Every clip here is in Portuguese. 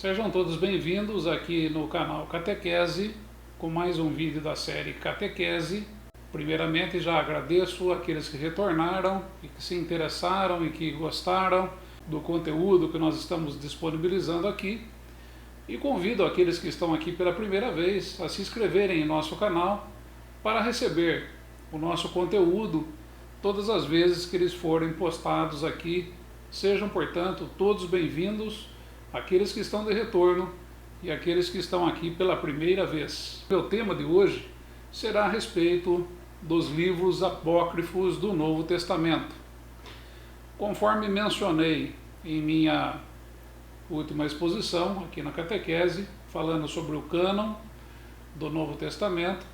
Sejam todos bem-vindos aqui no canal Catequese, com mais um vídeo da série Catequese. Primeiramente já agradeço aqueles que retornaram e que se interessaram e que gostaram do conteúdo que nós estamos disponibilizando aqui. E convido aqueles que estão aqui pela primeira vez a se inscreverem em nosso canal para receber o nosso conteúdo todas as vezes que eles forem postados aqui. Sejam, portanto, todos bem-vindos, aqueles que estão de retorno e aqueles que estão aqui pela primeira vez. O tema de hoje será a respeito dos livros apócrifos do Novo Testamento. Conforme mencionei em minha última exposição aqui na Catequese, falando sobre o cânon do Novo Testamento,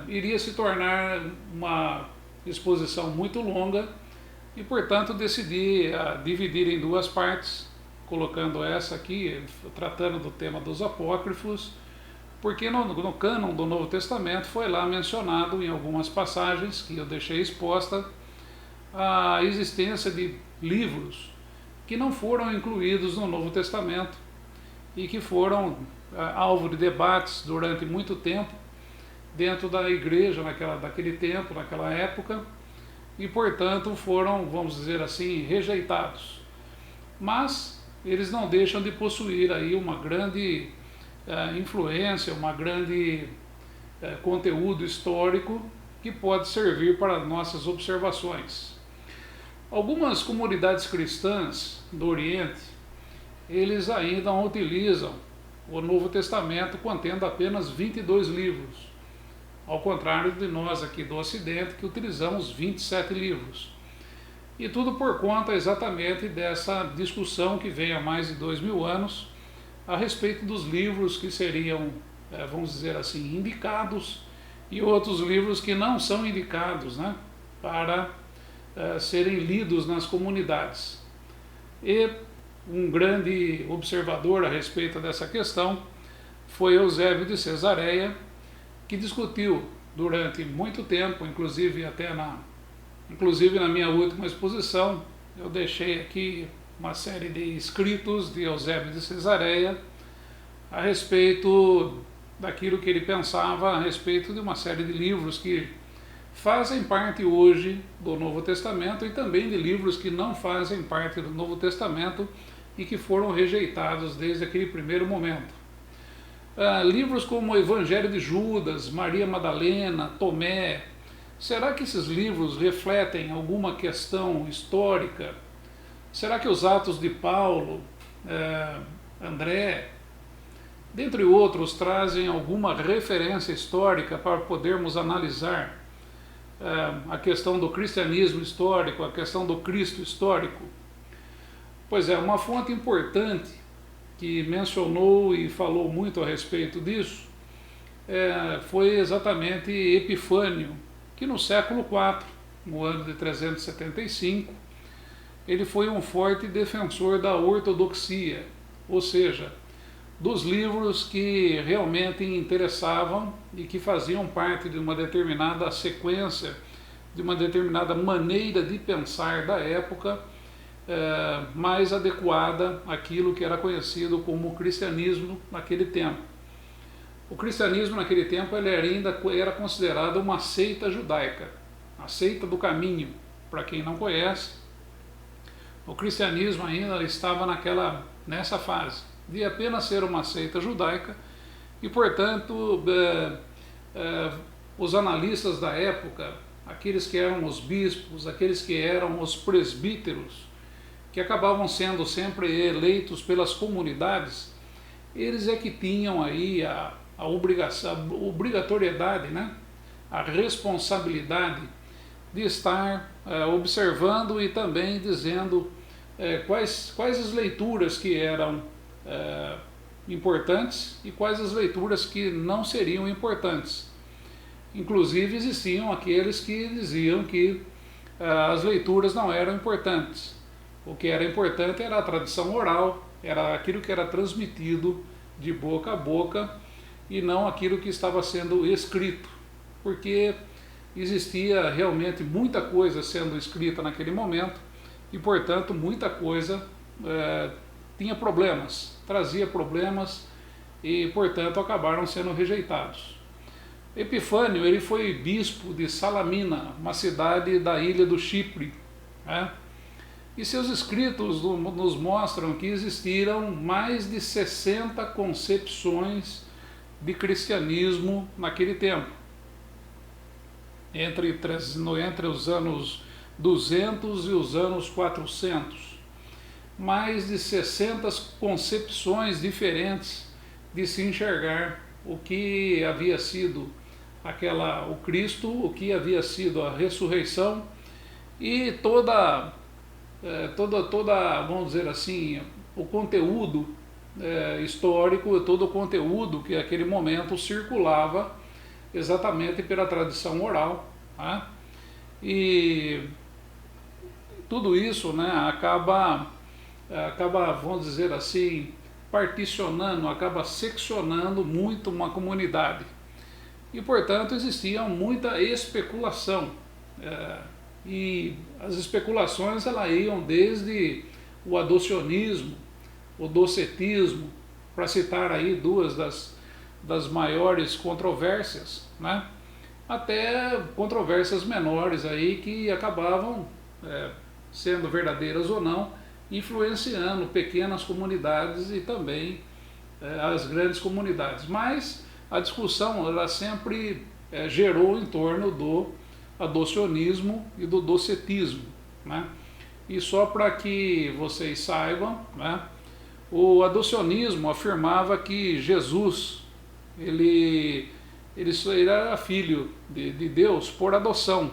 iria se tornar uma exposição muito longa e, portanto, decidi dividir em duas partes, colocando essa aqui, tratando do tema dos apócrifos, porque no cânon do Novo Testamento foi lá mencionado em algumas passagens que eu deixei exposta a existência de livros que não foram incluídos no Novo Testamento e que foram alvo de debates durante muito tempo dentro da igreja daquele tempo, naquela época, e portanto foram, vamos dizer assim, rejeitados. Mas eles não deixam de possuir aí uma grande influência, uma grande conteúdo histórico que pode servir para nossas observações. Algumas comunidades cristãs do Oriente, eles ainda utilizam o Novo Testamento contendo apenas 22 livros, ao contrário de nós aqui do Ocidente, que utilizamos 27 livros. E tudo por conta exatamente dessa discussão que vem há mais de 2000 anos a respeito dos livros que seriam, vamos dizer assim, indicados e outros livros que não são indicados, né, para serem lidos nas comunidades. E um grande observador a respeito dessa questão foi Eusébio de Cesareia, que discutiu durante muito tempo, inclusive na minha última exposição, eu deixei aqui uma série de escritos de Eusébio de Cesareia a respeito daquilo que ele pensava a respeito de uma série de livros que fazem parte hoje do Novo Testamento e também de livros que não fazem parte do Novo Testamento e que foram rejeitados desde aquele primeiro momento. Livros como o Evangelho de Judas, Maria Madalena, Tomé. Será que esses livros refletem alguma questão histórica? Será que os Atos de Paulo, André, dentre outros, trazem alguma referência histórica para podermos analisar a questão do cristianismo histórico, a questão do Cristo histórico? Pois é, uma fonte importante que mencionou e falou muito a respeito disso foi exatamente Epifânio, que no século IV, no ano de 375, ele foi um forte defensor da ortodoxia, ou seja, dos livros que realmente interessavam e que faziam parte de uma determinada sequência, de uma determinada maneira de pensar da época, mais adequada àquilo que era conhecido como cristianismo naquele tempo. O cristianismo naquele tempo ele ainda era considerado uma seita judaica, a seita do caminho. Para quem não conhece, o cristianismo ainda estava nessa fase de apenas ser uma seita judaica e, portanto, os analistas da época, aqueles que eram os bispos, aqueles que eram os presbíteros, que acabavam sendo sempre eleitos pelas comunidades, eles é que tinham aí a obrigatoriedade, né? A responsabilidade de estar observando e também dizendo quais as leituras que eram importantes e quais as leituras que não seriam importantes. Inclusive existiam aqueles que diziam que as leituras não eram importantes. O que era importante era a tradição oral, era aquilo que era transmitido de boca a boca e não aquilo que estava sendo escrito, porque existia realmente muita coisa sendo escrita naquele momento e, portanto, muita coisa tinha problemas, trazia problemas e, portanto, acabaram sendo rejeitados. Epifânio, ele foi bispo de Salamina, uma cidade da ilha do Chipre, né? E seus escritos nos mostram que existiram mais de 60 concepções de cristianismo naquele tempo, entre os anos 200 e os anos 400. Mais de 60 concepções diferentes de se enxergar o que havia sido o Cristo, o que havia sido a ressurreição e vamos dizer assim, o conteúdo histórico, todo o conteúdo que naquele momento circulava exatamente pela tradição oral, né? E tudo isso, né, acaba, vamos dizer assim, particionando, acaba seccionando muito uma comunidade. E, portanto, existia muita especulação. E as especulações elas iam desde o adocionismo, o docetismo, para citar aí duas das maiores controvérsias, né? Até controvérsias menores aí que acabavam sendo verdadeiras ou não, influenciando pequenas comunidades e também as grandes comunidades. Mas a discussão ela sempre gerou em torno do adocionismo e do docetismo, né? E só para que vocês saibam, né, o adocionismo afirmava que Jesus ele era filho de Deus por adoção,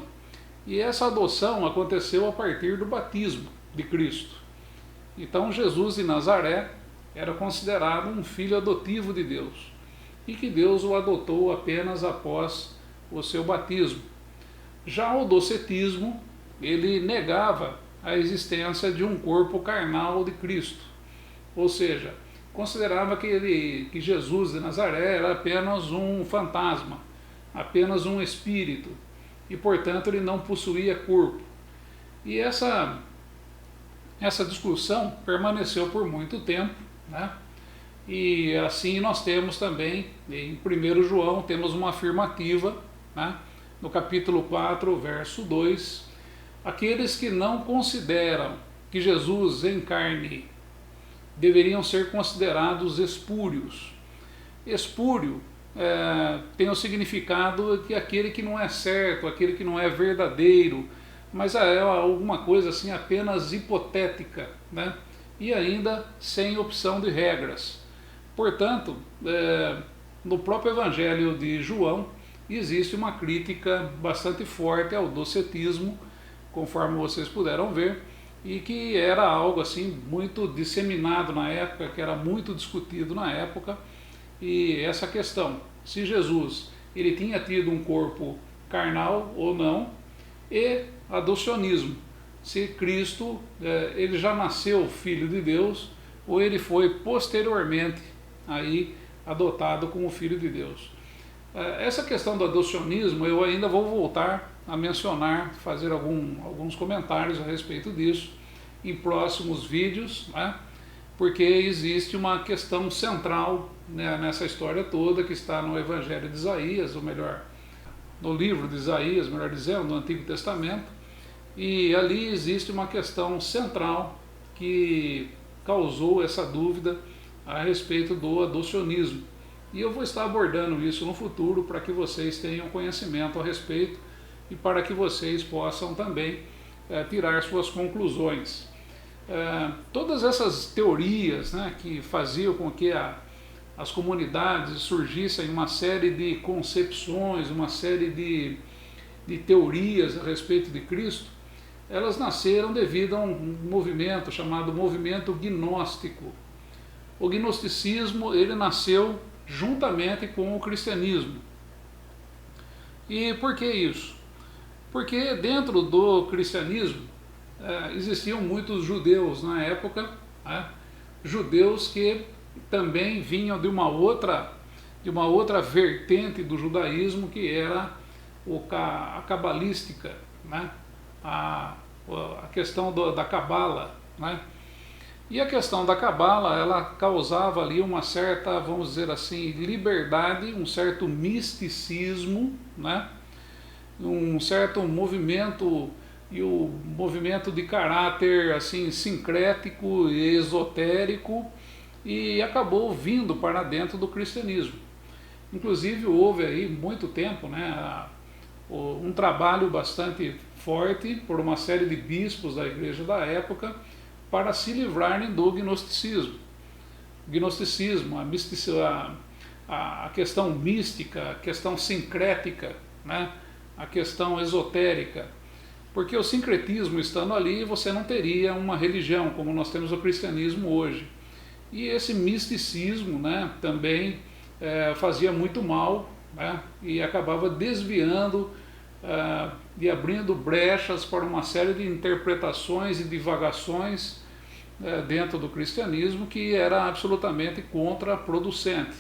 e essa adoção aconteceu a partir do batismo de Cristo. Então Jesus de Nazaré era considerado um filho adotivo de Deus, e que Deus o adotou apenas após o seu batismo. Já o docetismo, ele negava a existência de um corpo carnal de Cristo, ou seja, considerava que Jesus de Nazaré era apenas um fantasma, apenas um espírito, e portanto ele não possuía corpo. E essa discussão permaneceu por muito tempo, né? E assim nós temos também, em 1 João, temos uma afirmativa, né? No capítulo 4, verso 2, aqueles que não consideram que Jesus em carne deveriam ser considerados espúrios. Espúrio tem o significado que aquele que não é certo, aquele que não é verdadeiro, mas é alguma coisa assim apenas hipotética, né? E ainda sem opção de regras. Portanto, no próprio Evangelho de João, existe uma crítica bastante forte ao docetismo, conforme vocês puderam ver, e que era algo assim muito disseminado na época, que era muito discutido na época. E essa questão, se Jesus ele tinha tido um corpo carnal ou não, e adocionismo, se Cristo ele já nasceu filho de Deus, ou ele foi posteriormente aí adotado como filho de Deus. Essa questão do adocionismo eu ainda vou voltar a mencionar, fazer alguns comentários a respeito disso em próximos vídeos, né? Porque existe uma questão central, né, nessa história toda, que está no Evangelho de Isaías, ou melhor, no livro de Isaías, melhor dizendo, no Antigo Testamento, e ali existe uma questão central que causou essa dúvida a respeito do adocionismo. E eu vou estar abordando isso no futuro para que vocês tenham conhecimento a respeito e para que vocês possam também tirar suas conclusões. Todas essas teorias, né, que faziam com que as comunidades surgissem uma série de concepções, uma série de teorias a respeito de Cristo, elas nasceram devido a um movimento chamado movimento gnóstico. O gnosticismo ele nasceu juntamente com o cristianismo. E por que isso? Porque dentro do cristianismo existiam muitos judeus na época, né? Judeus que também vinham de uma outra vertente do judaísmo, que era a cabalística, né? A questão da cabala, né? E a questão da cabala, ela causava ali uma certa, vamos dizer assim, liberdade, um certo misticismo, né? Um certo movimento, e o movimento de caráter assim sincrético e esotérico, e acabou vindo para dentro do cristianismo. Inclusive houve aí muito tempo, né, um trabalho bastante forte por uma série de bispos da igreja da época para se livrarem do gnosticismo. Gnosticismo, a questão mística, a questão sincrética, né, a questão esotérica. Porque o sincretismo estando ali, você não teria uma religião como nós temos o cristianismo hoje. E esse misticismo, né, também fazia muito mal, né, e acabava desviando e abrindo brechas para uma série de interpretações e divagações dentro do cristianismo que era absolutamente contraproducente.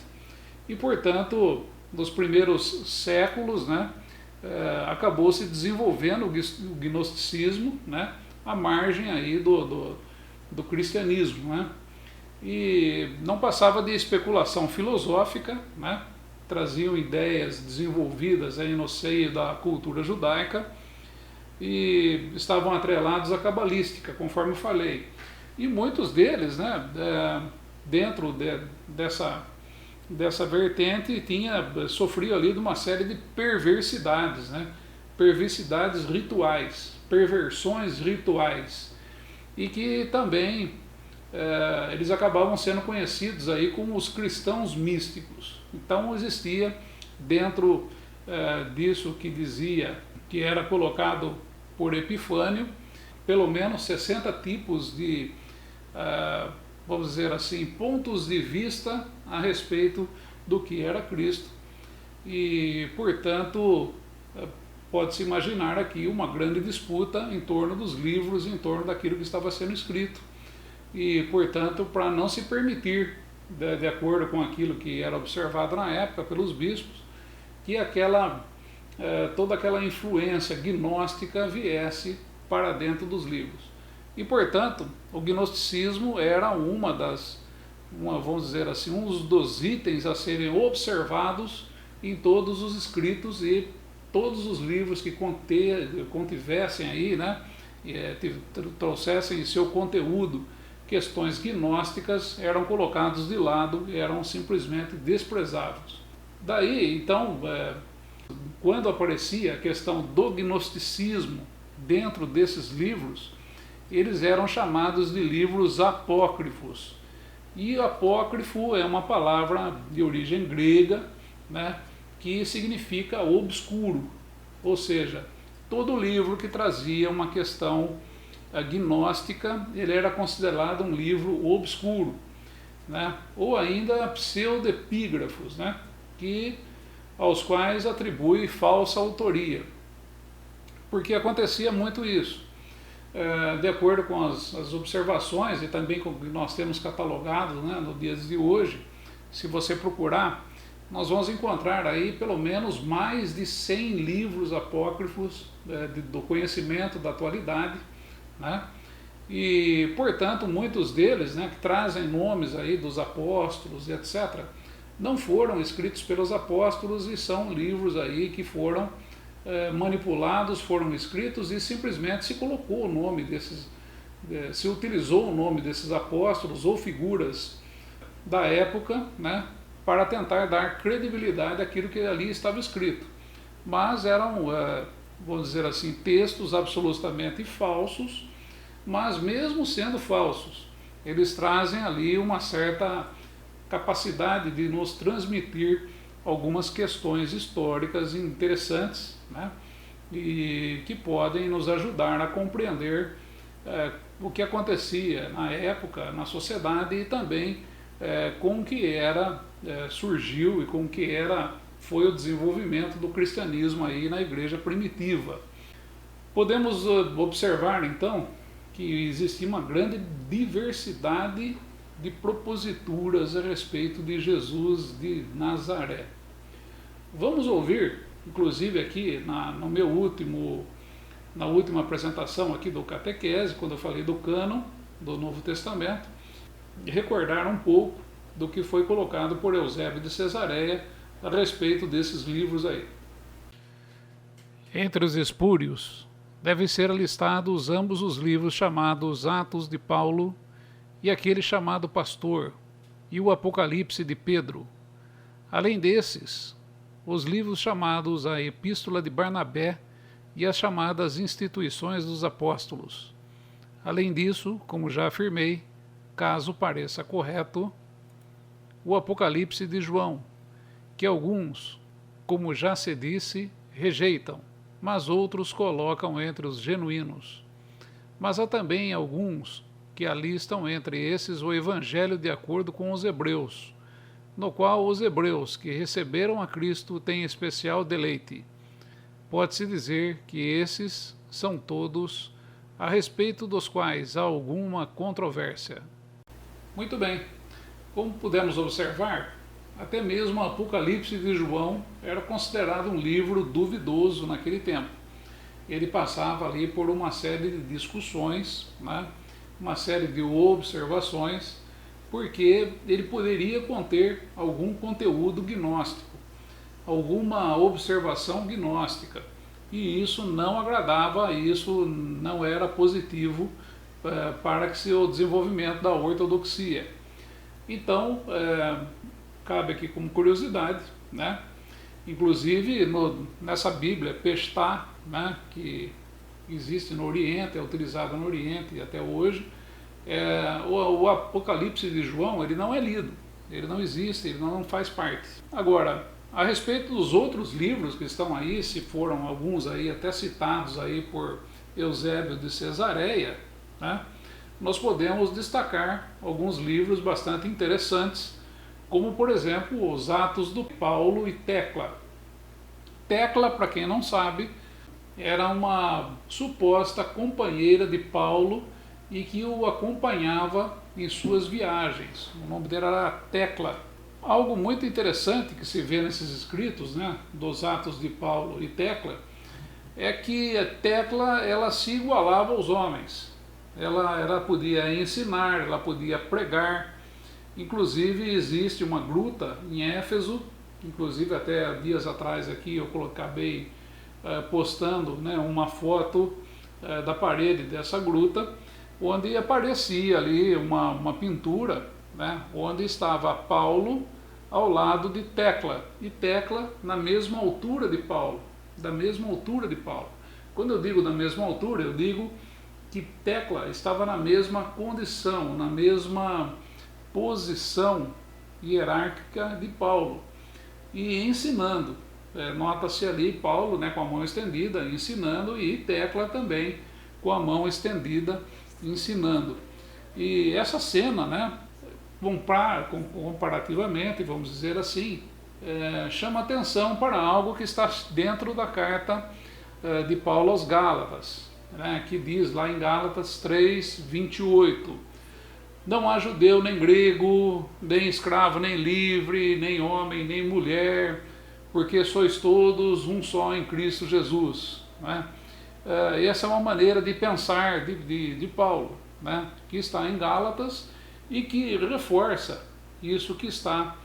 E, portanto, nos primeiros séculos, né, acabou se desenvolvendo o gnosticismo, né, à margem aí do cristianismo, né, e não passava de especulação filosófica, né, traziam ideias desenvolvidas aí no seio da cultura judaica e estavam atrelados à cabalística, conforme eu falei. E muitos deles, né, dentro dessa vertente, sofria ali de uma série de perversidades, né, perversidades rituais, perversões rituais, e que também eles acabavam sendo conhecidos aí como os cristãos místicos. Então existia dentro disso que dizia que era colocado por Epifânio, pelo menos 60 tipos de, vamos dizer assim, pontos de vista a respeito do que era Cristo. E, portanto, pode-se imaginar aqui uma grande disputa em torno dos livros, em torno daquilo que estava sendo escrito. E, portanto, para não se permitir, de acordo com aquilo que era observado na época pelos bispos, que toda aquela influência gnóstica viesse para dentro dos livros. E, portanto, o gnosticismo era vamos dizer assim, um dos itens a serem observados em todos os escritos e todos os livros que contivessem aí, né, trouxessem em seu conteúdo questões gnósticas, eram colocados de lado, eram simplesmente desprezados. Daí, então, quando aparecia a questão do gnosticismo dentro desses livros, eles eram chamados de livros apócrifos. E apócrifo é uma palavra de origem grega, né, que significa obscuro, ou seja, todo livro que trazia uma questão gnóstica, ele era considerado um livro obscuro, né, ou ainda pseudepígrafos, né, aos quais atribui falsa autoria, porque acontecia muito isso. De acordo com as observações e também com o que nós temos catalogado, né, no dia de hoje, se você procurar, nós vamos encontrar aí pelo menos mais de 100 livros apócrifos do conhecimento da atualidade, né? E, portanto, muitos deles, né, que trazem nomes aí dos apóstolos e etc., não foram escritos pelos apóstolos e são livros aí que foram manipulados, foram escritos e simplesmente se colocou o nome se utilizou o nome desses apóstolos ou figuras da época, né, para tentar dar credibilidade àquilo que ali estava escrito. Mas eram, vamos dizer assim, textos absolutamente falsos, mas mesmo sendo falsos, eles trazem ali uma certa capacidade de nos transmitir algumas questões históricas interessantes, né, e que podem nos ajudar a compreender o que acontecia na época, na sociedade e também com que surgiu e com que foi o desenvolvimento do cristianismo aí na igreja primitiva. Podemos observar então que existia uma grande diversidade de proposituras a respeito de Jesus de Nazaré. Vamos ouvir, inclusive aqui na última apresentação aqui do catequese, quando eu falei do cânon do Novo Testamento, recordar um pouco do que foi colocado por Eusébio de Cesareia a respeito desses livros aí. Entre os espúrios, devem ser listados ambos os livros chamados Atos de Paulo e aquele chamado Pastor, e o Apocalipse de Pedro. Além desses, os livros chamados a Epístola de Barnabé e as chamadas Instituições dos Apóstolos. Além disso, como já afirmei, caso pareça correto, o Apocalipse de João, que alguns, como já se disse, rejeitam, mas outros colocam entre os genuínos. Mas há também alguns que alistam entre esses o Evangelho de acordo com os hebreus, no qual os hebreus que receberam a Cristo têm especial deleite. Pode-se dizer que esses são todos a respeito dos quais há alguma controvérsia. Muito bem, como pudemos observar, até mesmo o Apocalipse de João era considerado um livro duvidoso naquele tempo. Ele passava ali por uma série de discussões, né? Uma série de observações, porque ele poderia conter algum conteúdo gnóstico, alguma observação gnóstica, e isso não agradava, isso não era positivo para que o desenvolvimento da ortodoxia. Então, cabe aqui como curiosidade, né? Inclusive nessa Bíblia Pestá, né, que existe no Oriente, é utilizada no Oriente até hoje, o Apocalipse de João ele não é lido, ele não existe, ele não faz parte. Agora, a respeito dos outros livros que estão aí, se foram alguns aí até citados aí por Eusébio de Cesareia, né, nós podemos destacar alguns livros bastante interessantes, como por exemplo os Atos do Paulo e Tecla. Tecla, para quem não sabe, era uma suposta companheira de Paulo e que o acompanhava em suas viagens. O nome dela era Tecla. Algo muito interessante que se vê nesses escritos, né, dos Atos de Paulo e Tecla, é que a Tecla ela se igualava aos homens. Ela podia ensinar, ela podia pregar. Inclusive existe uma gruta em Éfeso, inclusive até dias atrás aqui eu acabei postando, né, uma foto da parede dessa gruta, onde aparecia ali uma pintura, né, onde estava Paulo ao lado de Tecla, e Tecla na mesma altura de Paulo, da mesma altura de Paulo. Quando eu digo da mesma altura, eu digo que Tecla estava na mesma condição, na mesma posição hierárquica de Paulo, e ensinando. Nota-se ali Paulo, né, com a mão estendida, ensinando, e Tecla também com a mão estendida, ensinando. E essa cena, né, comparativamente, vamos dizer assim, chama atenção para algo que está dentro da carta de Paulo aos Gálatas, né, que diz lá em Gálatas 3:28, não há judeu nem grego, nem escravo nem livre, nem homem nem mulher, porque sois todos um só em Cristo Jesus, né? Essa é uma maneira de pensar de Paulo, né, que está em Gálatas e que reforça isso que está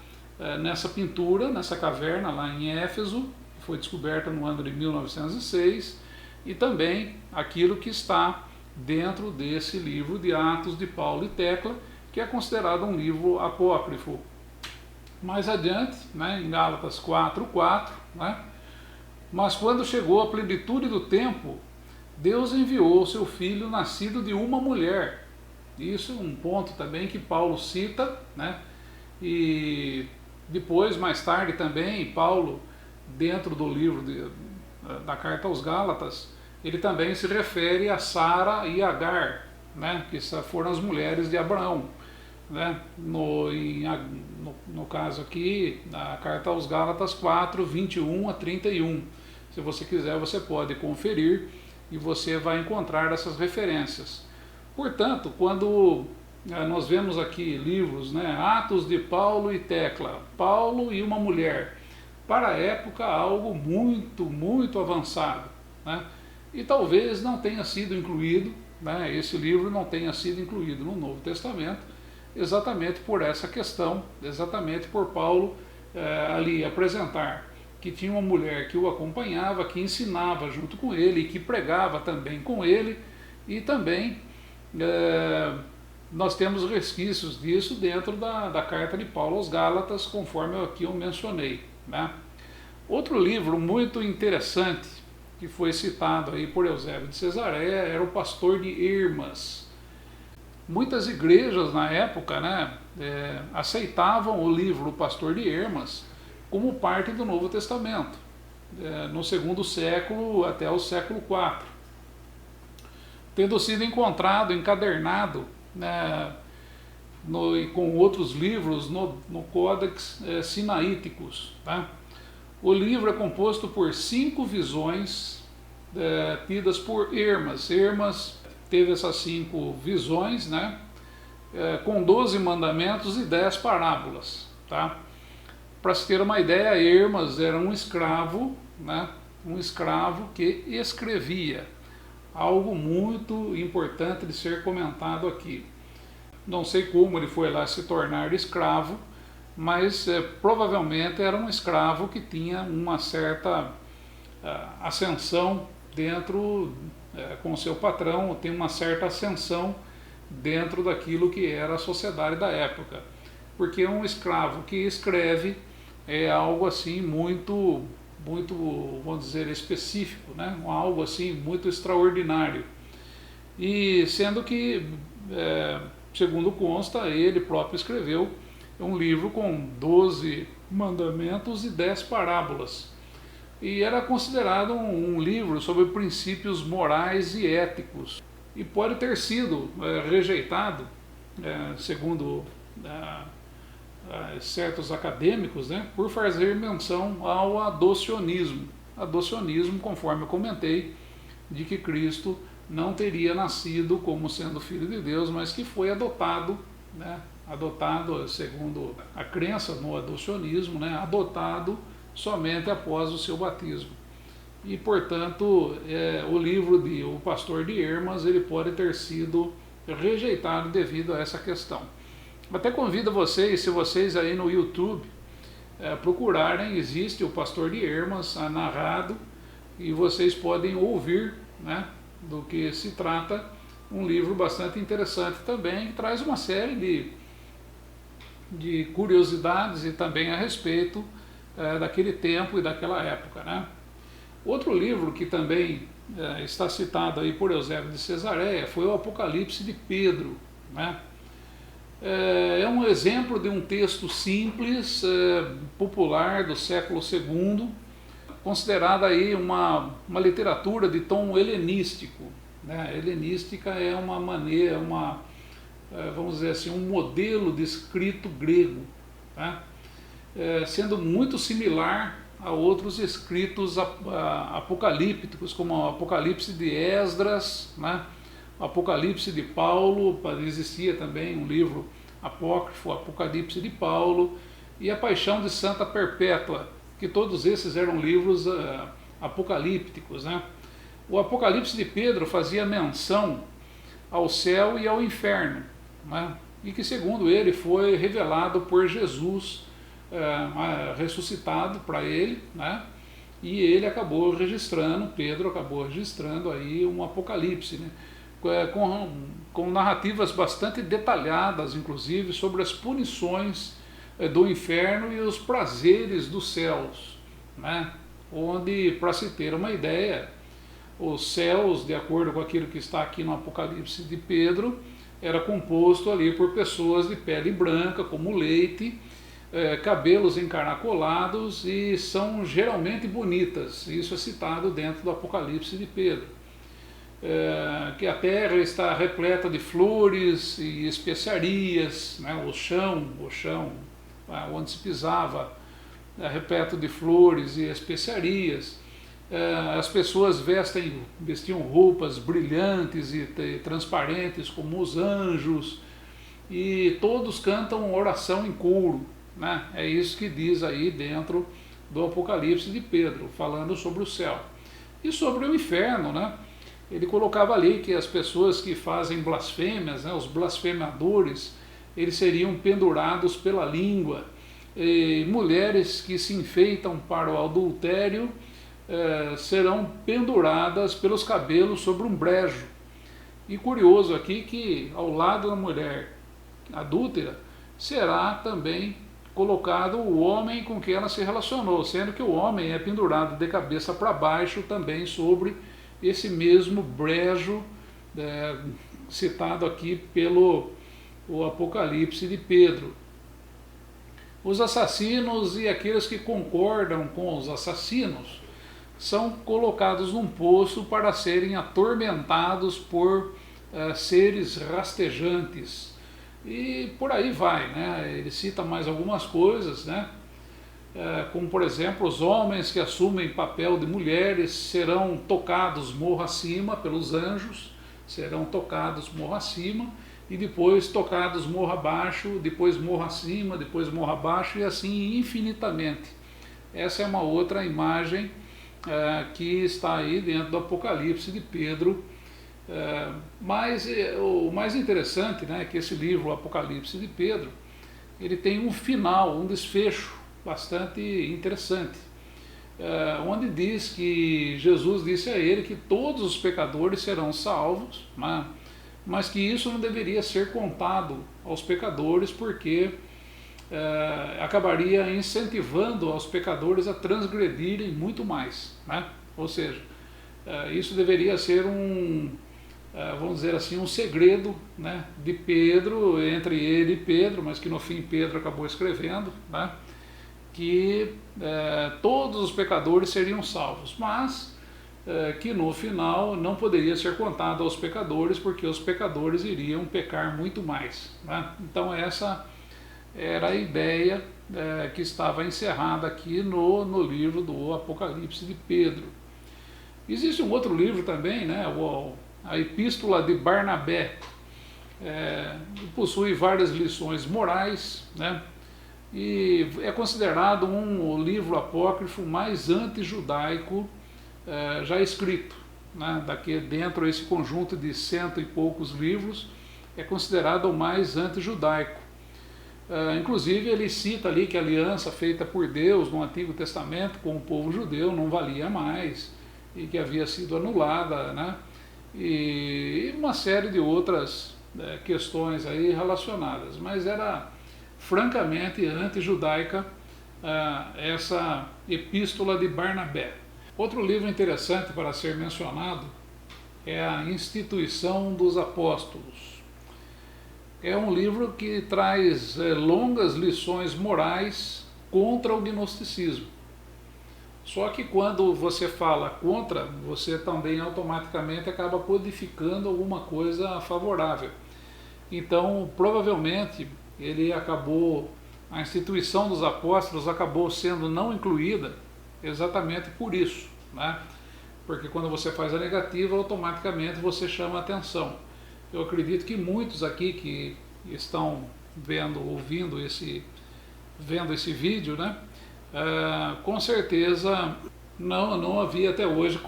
nessa pintura, nessa caverna lá em Éfeso, que foi descoberta no ano de 1906, e também aquilo que está dentro desse livro de Atos de Paulo e Tecla, que é considerado um livro apócrifo. Mais adiante, né, em Gálatas 4:4, né, mas quando chegou a plenitude do tempo, Deus enviou o seu Filho nascido de uma mulher. Isso é um ponto também que Paulo cita, né, e depois, mais tarde também, Paulo, dentro do livro da carta aos Gálatas, ele também se refere a Sara e Agar, né, que foram as mulheres de Abraão, né, no caso aqui, na carta aos Gálatas 4:21-31. Se você quiser, você pode conferir e você vai encontrar essas referências. Portanto, quando nós vemos aqui livros, né, Atos de Paulo e Tecla, Paulo e uma mulher, para a época algo muito, muito avançado, né? E talvez não tenha sido incluído, né, esse livro não tenha sido incluído no Novo Testamento, exatamente por essa questão, exatamente por Paulo ali apresentar que tinha uma mulher que o acompanhava, que ensinava junto com ele, e que pregava também com ele, e também nós temos resquícios disso dentro da carta de Paulo aos Gálatas, conforme aqui eu mencionei, né? Outro livro muito interessante, que foi citado aí por Eusébio de Cesareia, era o Pastor de Hermas. Muitas igrejas na época, né, aceitavam o livro O Pastor de Hermas como parte do Novo Testamento, no segundo século até o século IV, tendo sido encontrado, encadernado, né, com outros livros no Codex Sinaíticos. Tá? O livro é composto por 5 visões tidas por Hermas. Hermas teve essas 5 visões, né, com 12 mandamentos e 10 parábolas. Tá? Para se ter uma ideia, Hermas era um escravo, né, um escravo que escrevia. Algo muito importante de ser comentado aqui. Não sei como ele foi lá se tornar escravo, mas provavelmente era um escravo que tinha uma certa ascensão dentro, com seu patrão, tem uma certa ascensão dentro daquilo que era a sociedade da época. Porque um escravo que escreve é algo assim muito, vamos dizer, específico, né? Algo assim muito extraordinário. E sendo que, segundo consta, ele próprio escreveu um livro com 12 mandamentos e 10 parábolas. E era considerado um livro sobre princípios morais e éticos. E pode ter sido rejeitado, segundo certos acadêmicos, né, por fazer menção ao adocionismo. Adocionismo, conforme eu comentei, de que Cristo não teria nascido como sendo filho de Deus, mas que foi adotado, né, adotado segundo a crença no adocionismo, né, adotado somente após o seu batismo. E, portanto, o livro de O Pastor de Hermas, ele pode ter sido rejeitado devido a essa questão. Até convido vocês, se vocês aí no YouTube procurarem, existe o Pastor de Hermas narrado, e vocês podem ouvir, né, do que se trata, um livro bastante interessante também, que traz uma série de curiosidades e também a respeito daquele tempo e daquela época, né? Outro livro que também está citado aí por Eusébio de Cesareia foi o Apocalipse de Pedro, né? É um exemplo de um texto simples, popular do século II, considerada aí uma literatura de tom helenístico, né? Helenística é uma maneira, vamos dizer assim, um modelo de escrito grego, tá? Sendo muito similar a outros escritos apocalípticos, como o Apocalipse de Esdras, né? O Apocalipse de Paulo, existia também um livro apócrifo, Apocalipse de Paulo, e a Paixão de Santa Perpétua, que todos esses eram livros apocalípticos, né? O Apocalipse de Pedro fazia menção ao céu e ao inferno, né? E que, segundo ele, foi revelado por Jesus, ressuscitado para ele, né? E ele acabou registrando, Pedro acabou registrando aí um Apocalipse, né? Com narrativas bastante detalhadas, inclusive, sobre as punições do inferno e os prazeres dos céus, né? Onde, para se ter uma ideia, os céus, de acordo com aquilo que está aqui no Apocalipse de Pedro, era composto ali por pessoas de pele branca, como leite, cabelos encaracolados, e são geralmente bonitas. Isso é citado dentro do Apocalipse de Pedro. Que a terra está repleta de flores e especiarias, né? O chão onde se pisava repleto de flores e especiarias. As pessoas vestiam roupas brilhantes e transparentes como os anjos, e todos cantam oração em coro, né? É isso que diz aí dentro do Apocalipse de Pedro, falando sobre o céu. E sobre o inferno, né? Ele colocava ali que as pessoas que fazem blasfêmias, né, os blasfemadores, eles seriam pendurados pela língua. E mulheres que se enfeitam para o adultério serão penduradas pelos cabelos sobre um brejo. E curioso aqui que ao lado da mulher adúltera será também colocado o homem com quem ela se relacionou, sendo que o homem é pendurado de cabeça para baixo também sobre esse mesmo brejo citado aqui pelo o Apocalipse de Pedro. Os assassinos e aqueles que concordam com os assassinos são colocados num poço para serem atormentados por seres rastejantes. E por aí vai, né? Ele cita mais algumas coisas, né? Como por exemplo, os homens que assumem papel de mulheres serão tocados morro acima pelos anjos, serão tocados morro acima, e depois tocados morro abaixo, depois morro acima, depois morro abaixo, e assim infinitamente. Essa é uma outra imagem que está aí dentro do Apocalipse de Pedro. Mas o mais interessante, né, é que esse livro, o Apocalipse de Pedro, ele tem um final, um desfecho bastante interessante, onde diz que Jesus disse a ele que todos os pecadores serão salvos, né, mas que isso não deveria ser contado aos pecadores, porque acabaria incentivando aos pecadores a transgredirem muito mais, né? Ou seja, isso deveria ser vamos dizer assim, um segredo, né, de Pedro, entre ele e Pedro, mas que no fim Pedro acabou escrevendo, né, que todos os pecadores seriam salvos, mas que no final não poderia ser contado aos pecadores, porque os pecadores iriam pecar muito mais, né? Então essa era a ideia que estava encerrada aqui no livro do Apocalipse de Pedro. Existe um outro livro também, né, a Epístola de Barnabé, possui várias lições morais, né, e é considerado um livro apócrifo mais antijudaico já escrito, né, daqui dentro desse conjunto de 100 e poucos livros, é considerado o mais antijudaico. Inclusive ele cita ali que a aliança feita por Deus no Antigo Testamento com o povo judeu não valia mais e que havia sido anulada, né? E uma série de outras questões aí relacionadas, mas era francamente antijudaica essa Epístola de Barnabé. Outro livro interessante para ser mencionado é a Instituição dos Apóstolos. É um livro que traz longas lições morais contra o gnosticismo. Só que quando você fala contra, você também automaticamente acaba codificando alguma coisa favorável. Então, provavelmente, a instituição dos apóstolos acabou sendo não incluída exatamente por isso, né? Porque quando você faz a negativa, automaticamente você chama a atenção. Eu acredito que muitos aqui que estão vendo esse vídeo, né, com certeza não havia até hoje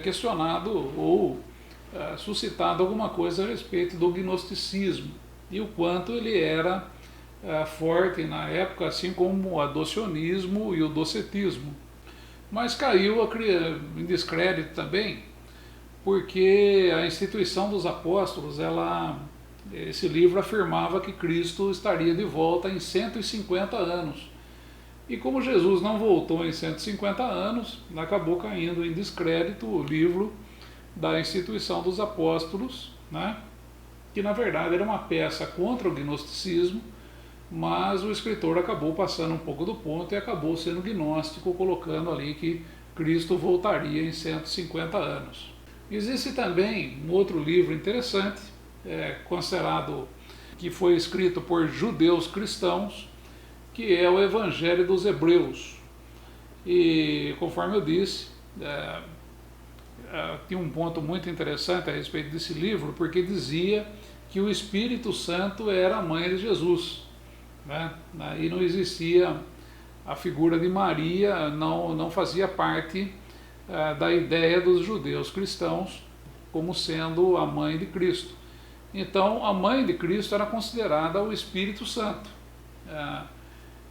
questionado ou suscitado alguma coisa a respeito do gnosticismo e o quanto ele era forte na época, assim como o adocionismo e o docetismo. Mas caiu em descrédito também, porque a instituição dos apóstolos, esse livro afirmava que Cristo estaria de volta em 150 anos. E como Jesus não voltou em 150 anos, acabou caindo em descrédito o livro da instituição dos apóstolos, né? Que na verdade era uma peça contra o gnosticismo, mas o escritor acabou passando um pouco do ponto e acabou sendo gnóstico, colocando ali que Cristo voltaria em 150 anos. Existe também um outro livro interessante, considerado que foi escrito por judeus cristãos, que é o Evangelho dos Hebreus. E conforme eu disse, tinha um ponto muito interessante a respeito desse livro, porque dizia que o Espírito Santo era a mãe de Jesus, né? E não existia a figura de Maria, não fazia parte da ideia dos judeus cristãos como sendo a mãe de Cristo. Então, a mãe de Cristo era considerada o Espírito Santo.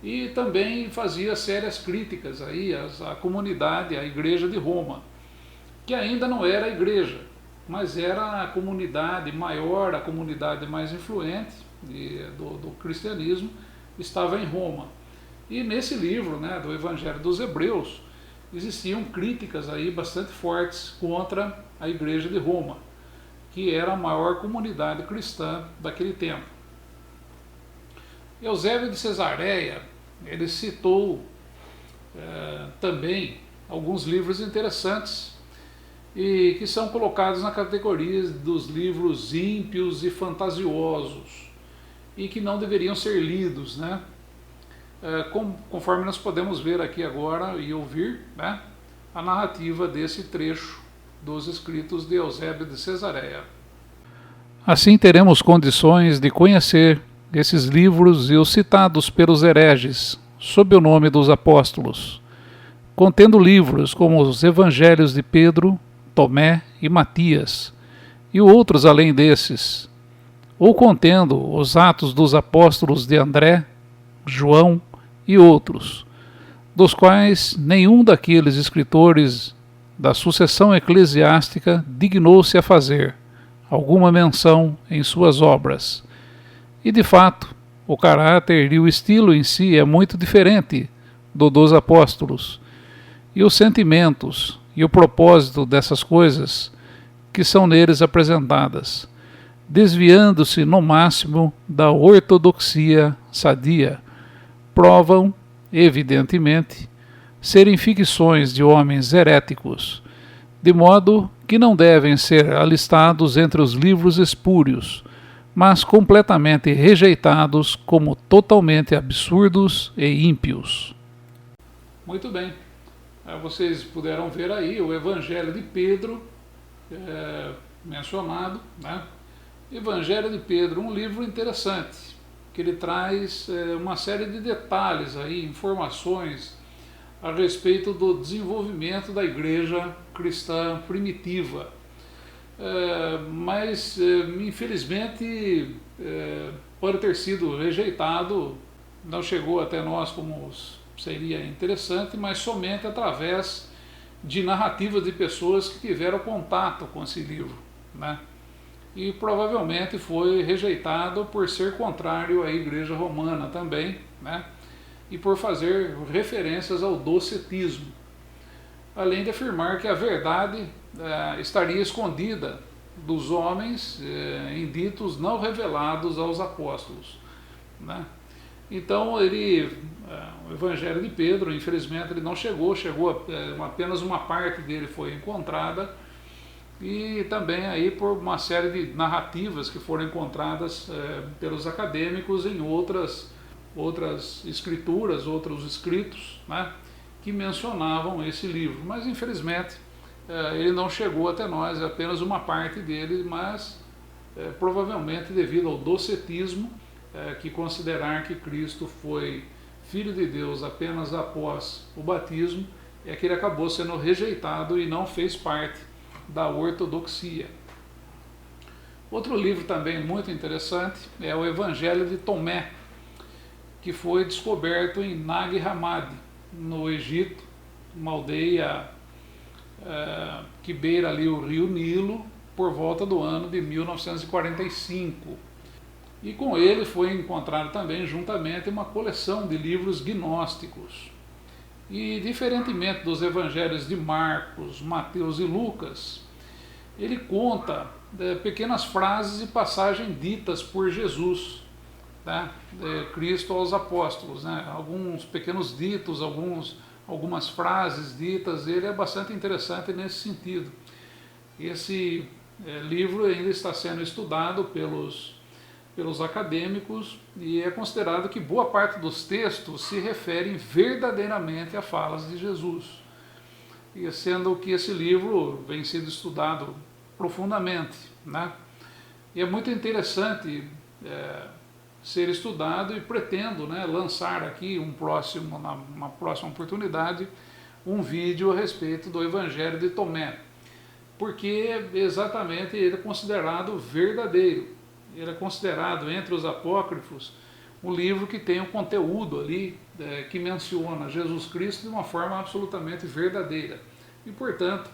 E também fazia sérias críticas aí à comunidade, à Igreja de Roma, que ainda não era a igreja, mas era a comunidade maior, a comunidade mais influente do cristianismo, estava em Roma. E nesse livro, né, do Evangelho dos Hebreus, existiam críticas aí bastante fortes contra a Igreja de Roma, que era a maior comunidade cristã daquele tempo. Eusébio de Cesareia, ele citou também alguns livros interessantes e que são colocados na categoria dos livros ímpios e fantasiosos e que não deveriam ser lidos, né? Conforme nós podemos ver aqui agora e ouvir, né, a narrativa desse trecho dos escritos de Eusébio de Cesareia. Assim teremos condições de conhecer esses livros e os citados pelos hereges, sob o nome dos apóstolos, contendo livros como os Evangelhos de Pedro, Tomé e Matias, e outros além desses, ou contendo os Atos dos Apóstolos de André, João e outros, dos quais nenhum daqueles escritores da sucessão eclesiástica dignou-se a fazer alguma menção em suas obras. E de fato, o caráter e o estilo em si é muito diferente do dos apóstolos, e os sentimentos e o propósito dessas coisas que são neles apresentadas, desviando-se no máximo da ortodoxia sadia, provam, evidentemente, serem ficções de homens heréticos, de modo que não devem ser alistados entre os livros espúrios, mas completamente rejeitados como totalmente absurdos e ímpios. Muito bem, vocês puderam ver aí o Evangelho de Pedro mencionado, né? Evangelho de Pedro, um livro interessante, que ele traz uma série de detalhes aí, informações a respeito do desenvolvimento da igreja cristã primitiva. Mas infelizmente pode ter sido rejeitado, não chegou até nós como seria interessante, mas somente através de narrativas de pessoas que tiveram contato com esse livro, né? E provavelmente foi rejeitado por ser contrário à Igreja Romana também, né? E por fazer referências ao docetismo, além de afirmar que a verdade estaria escondida dos homens em ditos não revelados aos apóstolos, né? Então o Evangelho de Pedro, infelizmente, ele não chegou apenas uma parte dele foi encontrada, e também aí por uma série de narrativas que foram encontradas pelos acadêmicos em outras escrituras, outros escritos, né, que mencionavam esse livro. Mas infelizmente ele não chegou até nós, é apenas uma parte dele, mas provavelmente devido ao docetismo, que considerar que Cristo foi Filho de Deus apenas após o batismo, é que ele acabou sendo rejeitado e não fez parte da ortodoxia. Outro livro também muito interessante é o Evangelho de Tomé, que foi descoberto em Nag Hammadi, no Egito, uma aldeia que beira ali o rio Nilo, por volta do ano de 1945. E com ele foi encontrado também, juntamente, uma coleção de livros gnósticos. E, diferentemente dos evangelhos de Marcos, Mateus e Lucas, ele conta pequenas frases e passagens ditas por Jesus, tá? Cristo aos apóstolos, né? Alguns pequenos ditos, algumas frases ditas. Ele é bastante interessante nesse sentido. Esse livro ainda está sendo estudado pelos acadêmicos e é considerado que boa parte dos textos se referem verdadeiramente a falas de Jesus, e sendo que esse livro vem sendo estudado profundamente, né? E é muito interessante ser estudado, e pretendo, né, lançar aqui numa próxima oportunidade, um vídeo a respeito do Evangelho de Tomé, porque exatamente ele é considerado verdadeiro. ele é considerado entre os apócrifos um livro que tem um conteúdo ali que menciona Jesus Cristo de uma forma absolutamente verdadeira. E, portanto,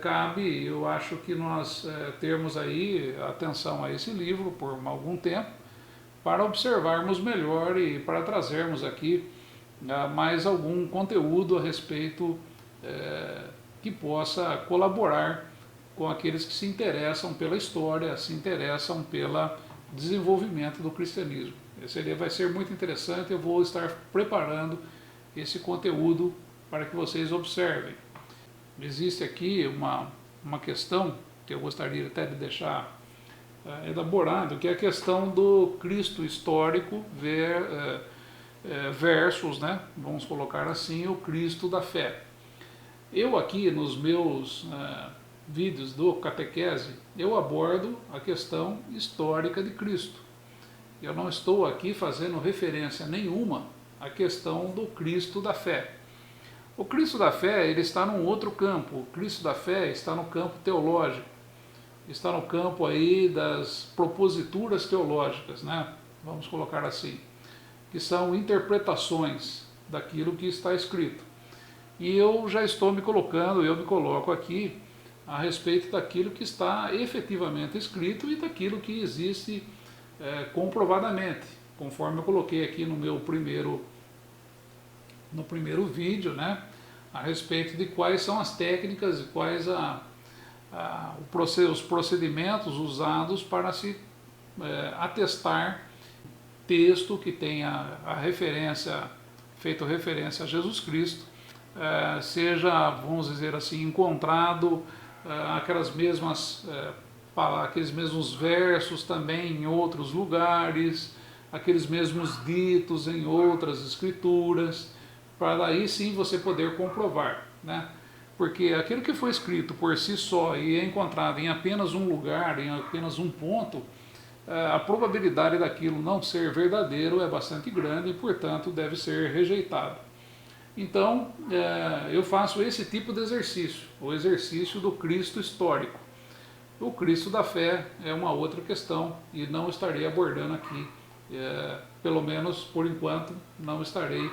cabe, eu acho que nós termos aí atenção a esse livro por algum tempo, para observarmos melhor e para trazermos aqui mais algum conteúdo a respeito que possa colaborar com aqueles que se interessam pela história, se interessam pelo desenvolvimento do cristianismo. Vai ser muito interessante, eu vou estar preparando esse conteúdo para que vocês observem. Existe aqui uma questão que eu gostaria até de deixar elaborado, que é a questão do Cristo histórico versus, né, vamos colocar assim, o Cristo da fé. Eu aqui nos meus vídeos do catequese, eu abordo a questão histórica de Cristo. Eu não estou aqui fazendo referência nenhuma à questão do Cristo da fé. O Cristo da fé, ele está num outro campo. O Cristo da fé está no campo teológico, está no campo aí das proposituras teológicas, né? Vamos colocar assim, que são interpretações daquilo que está escrito. E eu já estou me colocando, eu me coloco aqui a respeito daquilo que está efetivamente escrito e daquilo que existe comprovadamente, conforme eu coloquei aqui no meu primeiro vídeo, né, a respeito de quais são as técnicas e quais os procedimentos usados para se atestar texto que tenha feito referência a Jesus Cristo, seja, vamos dizer assim, encontrado aqueles mesmos versos também em outros lugares, aqueles mesmos ditos em outras escrituras, para aí sim você poder comprovar, né? Porque aquilo que foi escrito por si só e é encontrado em apenas um lugar, em apenas um ponto, a probabilidade daquilo não ser verdadeiro é bastante grande e, portanto, deve ser rejeitado. Então, eu faço esse tipo de exercício, o exercício do Cristo histórico. O Cristo da fé é uma outra questão e não estarei abordando aqui, pelo menos por enquanto, não estarei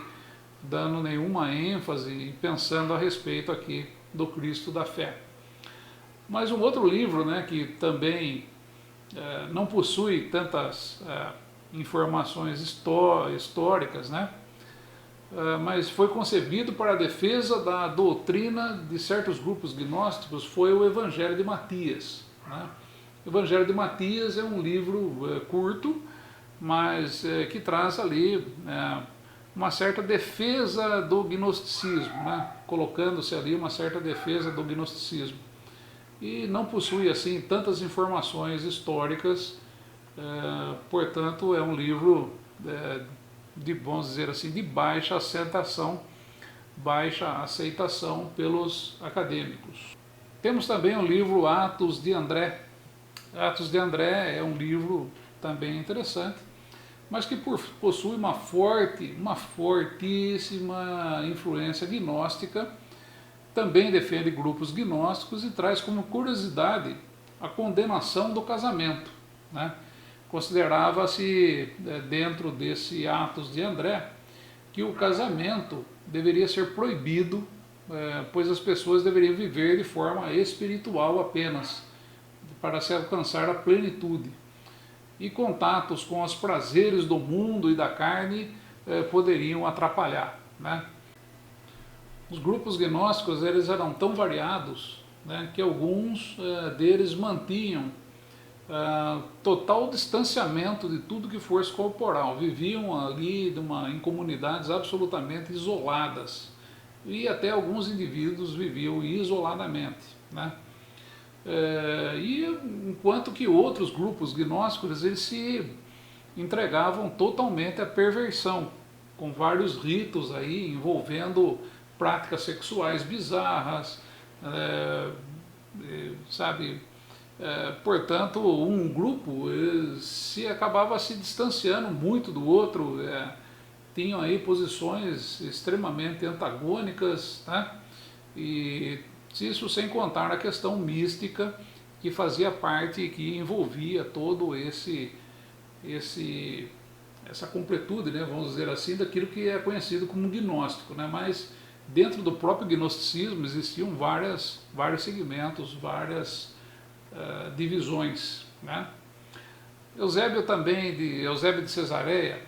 dando nenhuma ênfase e pensando a respeito aqui do Cristo da fé. Mas um outro livro, né, que também não possui tantas informações históricas, né, mas foi concebido para a defesa da doutrina de certos grupos gnósticos, foi o Evangelho de Matias, né? O Evangelho de Matias é um livro curto, mas que traz ali uma certa defesa do gnosticismo, né? Colocando-se ali uma certa defesa do gnosticismo. E não possui assim tantas informações históricas, portanto é um livro vamos dizer assim, de baixa aceitação pelos acadêmicos. Temos também o livro Atos de André. Atos de André é um livro também interessante, mas que possui uma fortíssima influência gnóstica, também defende grupos gnósticos e traz como curiosidade a condenação do casamento, né? Considerava-se, dentro desse Atos de André, que o casamento deveria ser proibido, pois as pessoas deveriam viver de forma espiritual apenas, para se alcançar a plenitude. E contatos com os prazeres do mundo e da carne poderiam atrapalhar, né? Os grupos gnósticos eles eram tão variados, né, que alguns deles mantinham total distanciamento de tudo que fosse corporal, viviam ali em comunidades absolutamente isoladas, e até alguns indivíduos viviam isoladamente, né? E enquanto que outros grupos gnósticos eles se entregavam totalmente à perversão, com vários ritos aí envolvendo práticas sexuais bizarras, sabe? Portanto, um grupo acabava se distanciando muito do outro, tinham aí posições extremamente antagônicas, né? E isso sem contar a questão mística que fazia parte, que envolvia todo essa completude, né, vamos dizer assim, daquilo que é conhecido como gnóstico, né, mas dentro do próprio gnosticismo existiam vários segmentos, várias divisões, né. Eusébio de Cesareia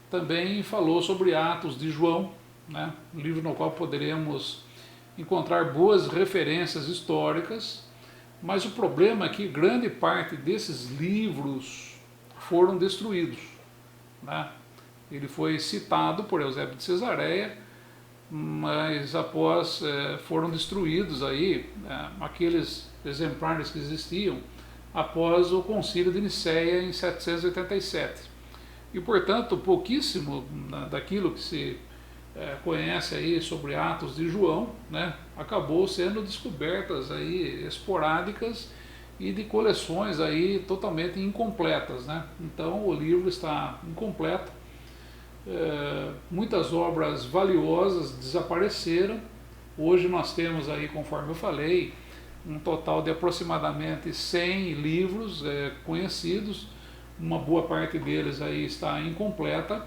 também falou sobre Atos de João, né, um livro no qual poderemos encontrar boas referências históricas, mas o problema é que grande parte desses livros foram destruídos, né? Ele foi citado por Eusébio de Cesareia, mas após foram destruídos aí aqueles exemplares que existiam após o Concílio de Nicéia em 787. E, portanto, pouquíssimo daquilo que se conhece aí sobre Atos de João, né, acabou sendo descobertas aí esporádicas e de coleções aí totalmente incompletas, né? Então o livro está incompleto, muitas obras valiosas desapareceram. Hoje nós temos aí, conforme eu falei, um total de aproximadamente 100 livros conhecidos, uma boa parte deles aí está incompleta.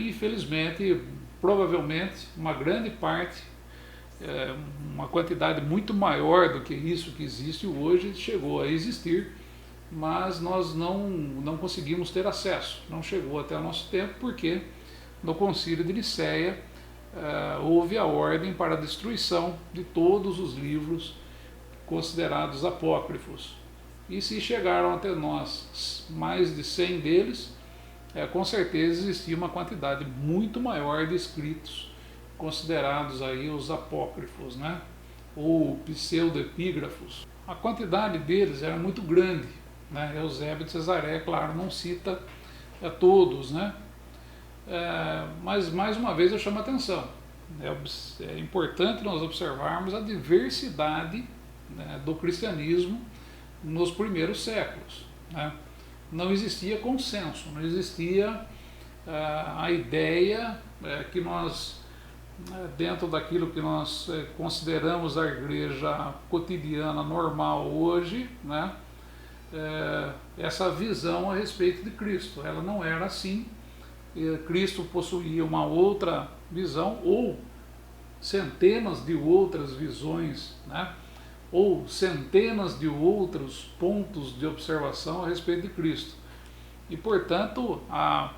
Infelizmente, provavelmente, uma grande parte, uma quantidade muito maior do que isso que existe hoje, chegou a existir, mas nós não conseguimos ter acesso, não chegou até o nosso tempo, porque no Concílio de Nicéia houve a ordem para a destruição de todos os livros considerados apócrifos. E se chegaram até nós mais de 100 deles, com certeza existia uma quantidade muito maior de escritos considerados aí os apócrifos, né? Ou pseudoepígrafos. A quantidade deles era muito grande, né? Eusébio de Cesareia, claro, não cita todos, né? Mas mais uma vez eu chamo a atenção. É importante nós observarmos a diversidade, né, do cristianismo nos primeiros séculos, né? Não existia consenso, não existia a ideia que nós, dentro daquilo que nós consideramos a igreja cotidiana normal hoje, né, essa visão a respeito de Cristo. Ela não era assim. Cristo possuía uma outra visão, ou centenas de outras visões, né, ou centenas de outros pontos de observação a respeito de Cristo. E, portanto, a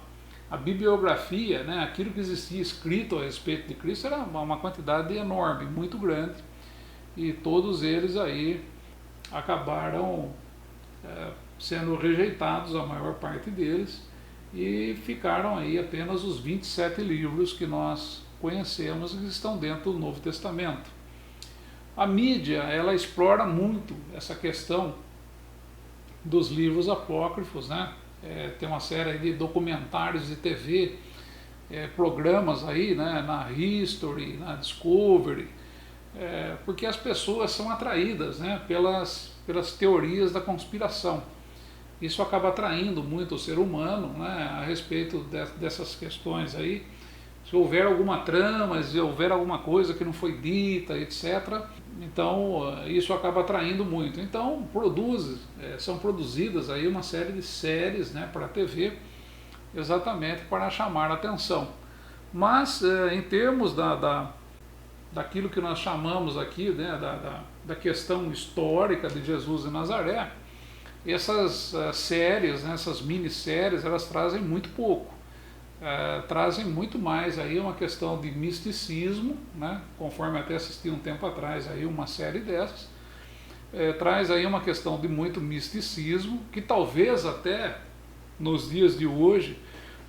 bibliografia, né, aquilo que existia escrito a respeito de Cristo, era uma quantidade enorme, muito grande, e todos eles aí acabaram sendo rejeitados, a maior parte deles, e ficaram aí apenas os 27 livros que nós conhecemos e que estão dentro do Novo Testamento. A mídia, ela explora muito essa questão dos livros apócrifos, né? Tem uma série de documentários de TV, programas aí, né, na History, na Discovery, porque as pessoas são atraídas, né, pelas teorias da conspiração. Isso acaba atraindo muito o ser humano, né, a respeito dessas questões aí. Se houver alguma trama, se houver alguma coisa que não foi dita, etc., então isso acaba atraindo muito. Então são produzidas aí uma série de séries, né, para a TV, exatamente para chamar a atenção. Mas em termos daquilo que nós chamamos aqui, né, da questão histórica de Jesus de Nazaré, essas séries, né, essas minisséries, elas trazem muito pouco. Trazem muito mais aí uma questão de misticismo, né, conforme até assisti um tempo atrás aí uma série dessas, traz aí uma questão de muito misticismo, que talvez até nos dias de hoje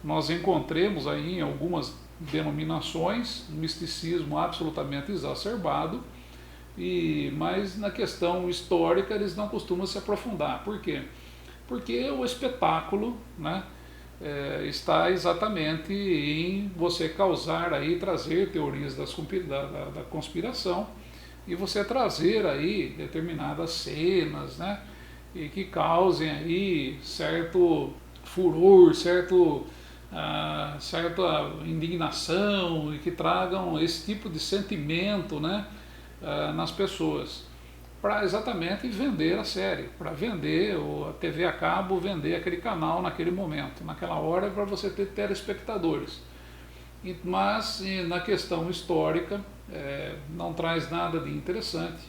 nós encontremos aí em algumas denominações um misticismo absolutamente exacerbado, mas na questão histórica eles não costumam se aprofundar. Por quê? Porque o espetáculo, né, está exatamente em você causar aí, trazer teorias da conspiração, e você trazer aí determinadas cenas, né, e que causem aí certo furor, certa indignação, e que tragam esse tipo de sentimento, né, nas pessoas. para exatamente vender a série, para vender a TV a cabo, vender aquele canal naquele momento, naquela hora, para você ter telespectadores. Mas na questão histórica não traz nada de interessante,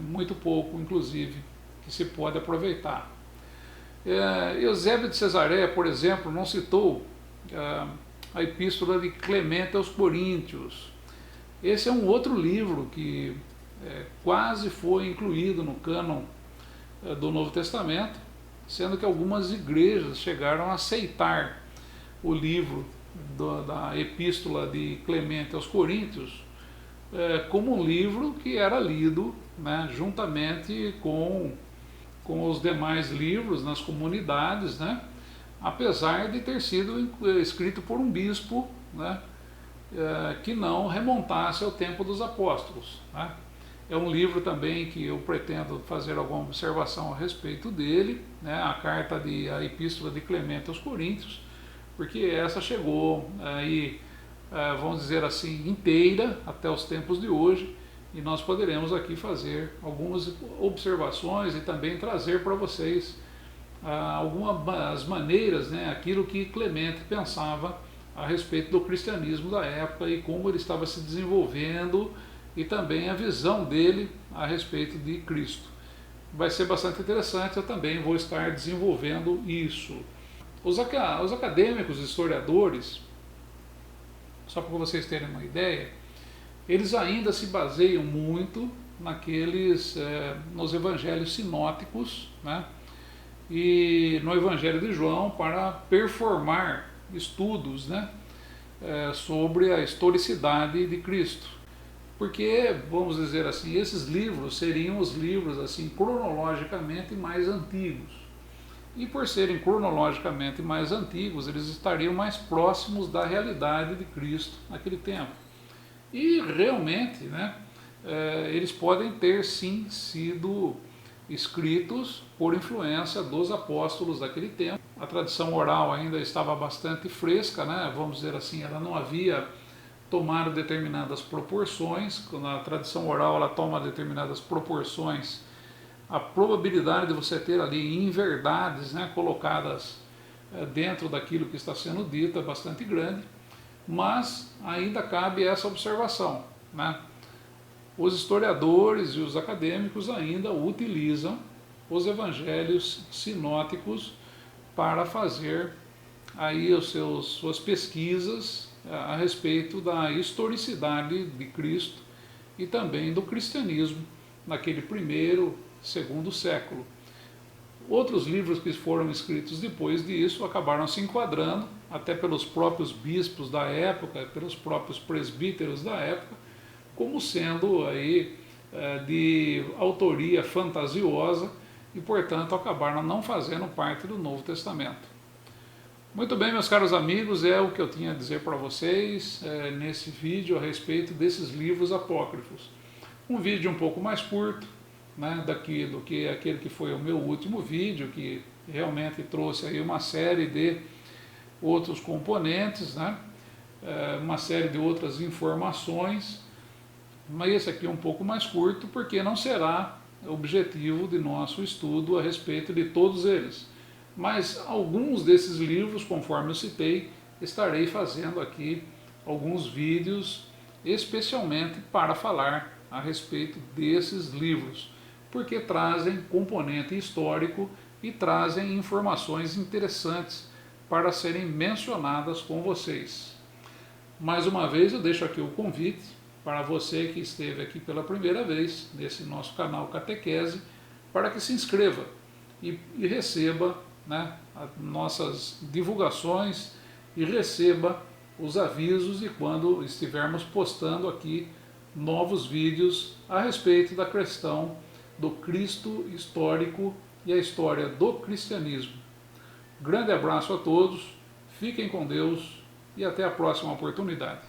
muito pouco inclusive que se pode aproveitar. Eusébio de Cesareia, por exemplo, não citou a epístola de Clemente aos Coríntios. Esse é um outro livro que quase foi incluído no cânon do Novo Testamento, sendo que algumas igrejas chegaram a aceitar o livro da epístola de Clemente aos Coríntios como um livro que era lido, né, juntamente com os demais livros nas comunidades, né, apesar de ter sido escrito por um bispo, né, que não remontasse ao tempo dos apóstolos, né. É um livro também que eu pretendo fazer alguma observação a respeito dele, né, a epístola de Clemente aos Coríntios, porque essa chegou aí, vamos dizer assim, inteira até os tempos de hoje, e nós poderemos aqui fazer algumas observações e também trazer para vocês algumas maneiras, né, aquilo que Clemente pensava a respeito do cristianismo da época e como ele estava se desenvolvendo, e também a visão dele a respeito de Cristo. Vai ser bastante interessante, eu também vou estar desenvolvendo isso. Os acadêmicos, historiadores, só para vocês terem uma ideia, eles ainda se baseiam muito nos evangelhos sinóticos, né, e no Evangelho de João para performar estudos, né, sobre a historicidade de Cristo. Porque, vamos dizer assim, esses livros seriam os livros assim cronologicamente mais antigos. E por serem cronologicamente mais antigos, eles estariam mais próximos da realidade de Cristo naquele tempo. E realmente, né, eles podem ter sim sido escritos por influência dos apóstolos daquele tempo. A tradição oral ainda estava bastante fresca, né, vamos dizer assim, ela não havia tomado determinadas proporções. Quando a tradição oral ela toma determinadas proporções, a probabilidade de você ter ali inverdades, né, colocadas dentro daquilo que está sendo dito é bastante grande, mas ainda cabe essa observação, né? Os historiadores e os acadêmicos ainda utilizam os evangelhos sinóticos para fazer aí suas pesquisas a respeito da historicidade de Cristo e também do cristianismo naquele primeiro, segundo século. Outros livros que foram escritos depois disso acabaram se enquadrando, até pelos próprios bispos da época, pelos próprios presbíteros da época, como sendo aí de autoria fantasiosa e, portanto, acabaram não fazendo parte do Novo Testamento. Muito bem, meus caros amigos, é o que eu tinha a dizer para vocês nesse vídeo a respeito desses livros apócrifos. Um vídeo um pouco mais curto, né, do que aquele que foi o meu último vídeo, que realmente trouxe aí uma série de outros componentes, né, uma série de outras informações, mas esse aqui é um pouco mais curto, porque não será objetivo de nosso estudo a respeito de todos eles. Mas alguns desses livros, conforme eu citei, estarei fazendo aqui alguns vídeos especialmente para falar a respeito desses livros, porque trazem componente histórico e trazem informações interessantes para serem mencionadas com vocês. Mais uma vez eu deixo aqui o convite para você que esteve aqui pela primeira vez nesse nosso canal Catequese, para que se inscreva e receba, né, as nossas divulgações e receba os avisos de quando estivermos postando aqui novos vídeos a respeito da questão do Cristo histórico e a história do cristianismo. Grande abraço a todos, fiquem com Deus e até a próxima oportunidade.